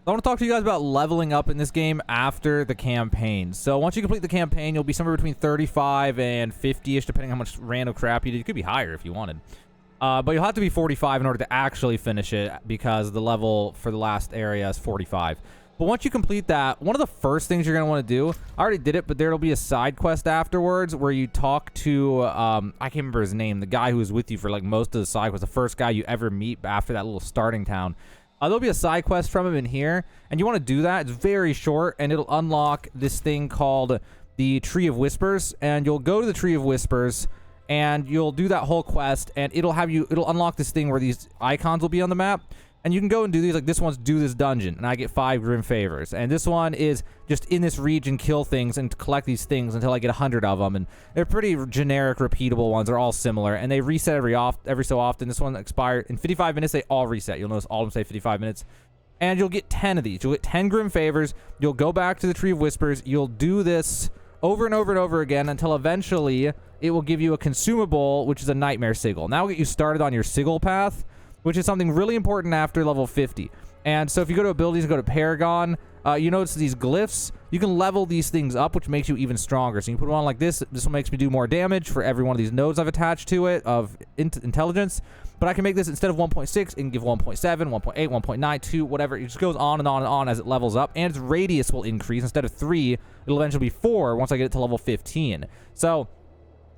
I want to talk to you guys about leveling up in this game after the campaign. So once you complete the campaign, you'll be somewhere between 35 and 50-ish, depending on how much random crap you did. You could be higher if you wanted. But you'll have to be 45 in order to actually finish it, because the level for the last area is 45. But once you complete that, one of the first things you're going to want to do, I already did it, but there'll be a side quest afterwards where you talk to, I can't remember his name, the guy who was with you for like most of the side quest, the first guy you ever meet after that little starting town. There'll be a side quest from him in here, and you want to do that. It's very short, and it'll unlock this thing called the Tree of Whispers, and you'll go to the Tree of Whispers, and you'll do that whole quest, and it'll unlock this thing where these icons will be on the map, and you can go and do these. Like this one's do this dungeon, and I get 5 grim favors, and this one is just in this region kill things and collect these things until I get 100 of them, and they're pretty generic, repeatable ones. They're all similar, and they reset every so often. This one expired in 55 minutes. They all reset. You'll notice all of them say 55 minutes, and you'll get 10 of these. You'll get 10 grim favors. You'll go back to the Tree of Whispers. You'll do this over and over and over again until eventually it will give you a consumable, which is a nightmare sigil. Now we'll get you started on your sigil path, which is something really important after level 50. And so if you go to abilities and go to Paragon, you notice these glyphs. You can level these things up, which makes you even stronger. So you put it on like this. This one makes me do more damage for every one of these nodes I've attached to it of intelligence. But I can make this, instead of 1.6, it can give 1.7, 1.8, 1.9, 2, whatever. It just goes on and on and on as it levels up. And its radius will increase. Instead of 3, it'll eventually be 4 once I get it to level 15. So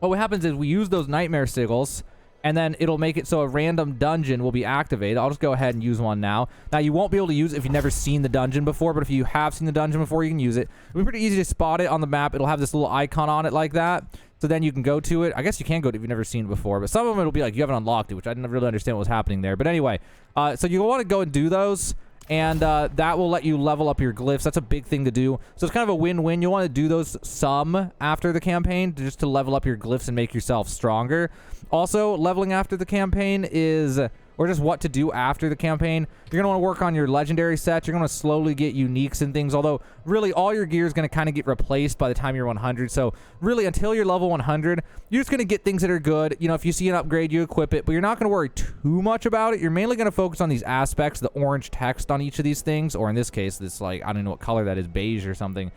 what happens is we use those nightmare sigils, and then it'll make it so a random dungeon will be activated. I'll just go ahead and use one now. Now, you won't be able to use it if you've never seen the dungeon before, but if you have seen the dungeon before, you can use it. It'll be pretty easy to spot it on the map. It'll have this little icon on it like that, so then you can go to it. I guess you can go to it if you've never seen it before, but some of them it'll be like you haven't unlocked it, which I didn't really understand what was happening there. But anyway, so you want to go and do those, and that will let you level up your glyphs. That's a big thing to do. So it's kind of a win-win. You want to do those some after the campaign just to level up your glyphs and make yourself stronger. Also, leveling after the campaign is, or just what to do after the campaign, you're going to want to work on your legendary sets. You're going to slowly get uniques and things, although really all your gear is going to kind of get replaced by the time you're 100. So really, until you're level 100, you're just going to get things that are good. You know, if you see an upgrade, you equip it, but you're not going to worry too much about it. You're mainly going to focus on these aspects, the orange text on each of these things, or in this case, this, like, I don't know what color that is, beige or something.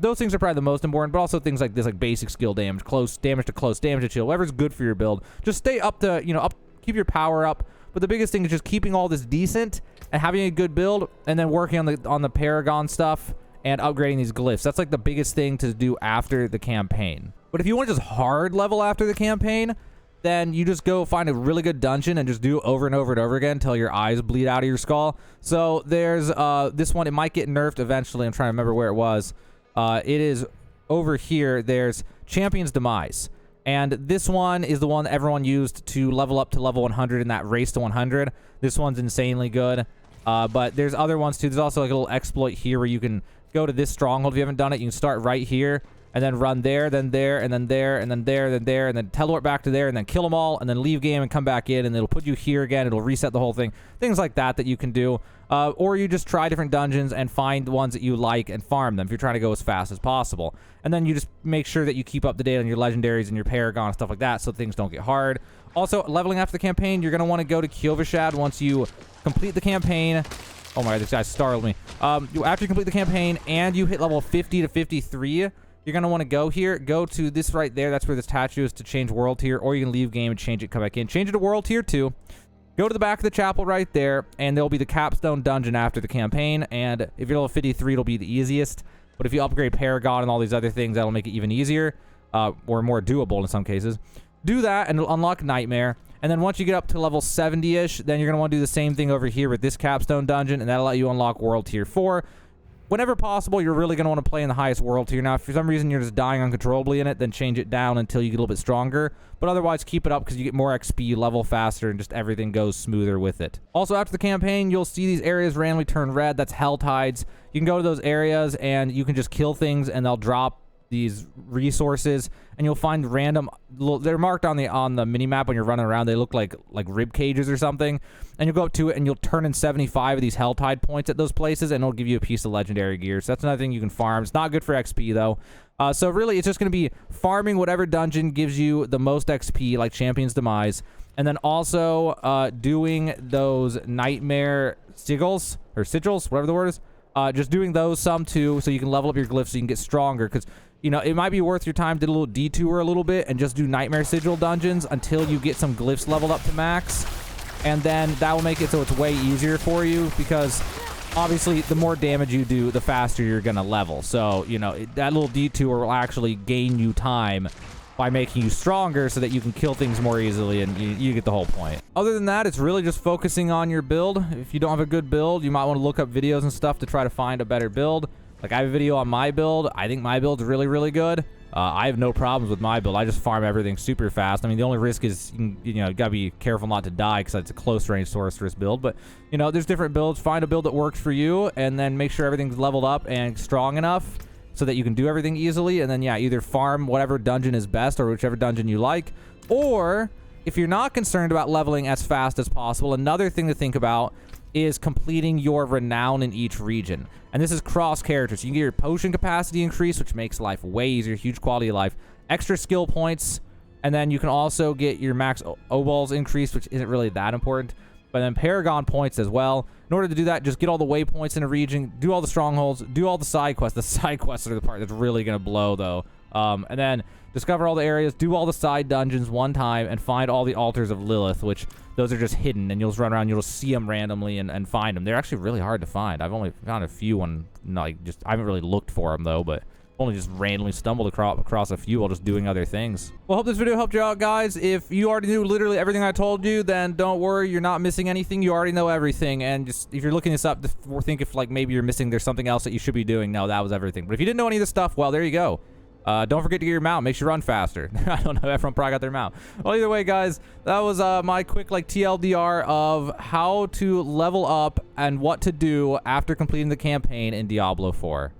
Those things are probably the most important, but also things like this, like basic skill damage, close damage to shield, whatever's good for your build. Just stay up to, you know, keep your power up. But the biggest thing is just keeping all this decent and having a good build, and then working on the Paragon stuff and upgrading these glyphs. That's like the biggest thing to do after the campaign. But if you want to just hard level after the campaign, then you just go find a really good dungeon and just do it over and over and over again until your eyes bleed out of your skull. So there's this one. It might get nerfed eventually. I'm trying to remember where it was. It is over here. There's Champion's Demise. And this one is the one that everyone used to level up to level 100 in that race to 100. This one's insanely good. But there's other ones too. There's also like a little exploit here where you can go to this stronghold. If you haven't done it, you can start right here and then run there, then there, and then there, and then there, then there, and then teleport back to there, and then kill them all, and then leave game and come back in, and it'll put you here again. It'll reset the whole thing. Things like that that you can do. Or you just try different dungeons and find ones that you like and farm them if you're trying to go as fast as possible. And then you just make sure that you keep up to date on your legendaries and your Paragon and stuff like that so things don't get hard. Also, leveling after the campaign, you're going to want to go to Kyovashad once you complete the campaign. Oh my god, this guy startled me. After you complete the campaign and you hit level 50 to 53, you're going to want to go here. Go to this right there. That's where this statue is to change world tier. Or you can leave game and change it, come back in. Change it to world tier 2. Go to the back of the chapel right there, and there'll be the capstone dungeon after the campaign. And if you're level 53, it'll be the easiest. But if you upgrade Paragon and all these other things, that'll make it even easier, or more doable in some cases. Do that, and it'll unlock Nightmare. And then once you get up to level 70-ish, then you're going to want to do the same thing over here with this capstone dungeon, and that'll let you unlock World Tier 4. Whenever possible, you're really going to want to play in the highest world tier. Now, if for some reason you're just dying uncontrollably in it, then change it down until you get a little bit stronger. But otherwise, keep it up because you get more XP, you level faster, and just everything goes smoother with it. Also, after the campaign, you'll see these areas randomly turn red. That's Hell Tides. You can go to those areas, and you can just kill things, and they'll drop these resources, and you'll find random they're marked on the mini map when you're running around. They look like rib cages or something, and you'll go up to it and you'll turn in 75 of these hell tide points at those places, and it'll give you a piece of legendary gear. So that's another thing you can farm. It's not good for XP though. So really it's just going to be farming whatever dungeon gives you the most XP, like Champion's Demise, and then also doing those nightmare sigils or sigils, whatever the word is. Just doing those some too, so you can level up your glyphs so you can get stronger. Because, you know, it might be worth your time to do a little detour a little bit and just do Nightmare Sigil dungeons until you get some glyphs leveled up to max. And then that will make it so it's way easier for you, because obviously the more damage you do, the faster you're going to level. So, you know, that little detour will actually gain you time by making you stronger so that you can kill things more easily, and you get the whole point. Other than that, it's really just focusing on your build. If you don't have a good build, you might want to look up videos and stuff to try to find a better build. Like, I have a video on my build. I think my build's really, really good. I have no problems with my build. I just farm everything super fast. I mean, the only risk is, you know, you gotta be careful not to die because it's a close range sorceress build. But, you know, there's different builds. Find a build that works for you, and then make sure everything's leveled up and strong enough so that you can do everything easily. And then, yeah, either farm whatever dungeon is best or whichever dungeon you like. Or, if you're not concerned about leveling as fast as possible, another thing to think about is completing your renown in each region. And this is cross characters. You can get your potion capacity increase, which makes life way easier, huge quality of life. Extra skill points, and then you can also get your max O-balls increased, which isn't really that important. But then Paragon points as well. In order to do that, just get all the waypoints in a region, do all the strongholds, do all the side quests. The side quests are the part that's really going to blow, though. And then discover all the areas, do all the side dungeons one time, and find all the altars of Lilith, which those are just hidden, and you'll just run around, you'll just see them randomly and find them. They're actually really hard to find. I've only found a few on, like, just, I haven't really looked for them, though, but only just randomly stumbled across a few while just doing other things. Well, hope this video helped you out, guys. If you already knew literally everything I told you, then don't worry, you're not missing anything. You already know everything. And just, if you're looking this up, think if, like, maybe you're missing, there's something else that you should be doing. No, that was everything. But if you didn't know any of this stuff, well, there you go. Don't forget to get your mount. Makes you run faster. I don't know. Everyone probably got their mount. Well, either way, guys, that was my quick, like, TLDR of how to level up and what to do after completing the campaign in Diablo 4.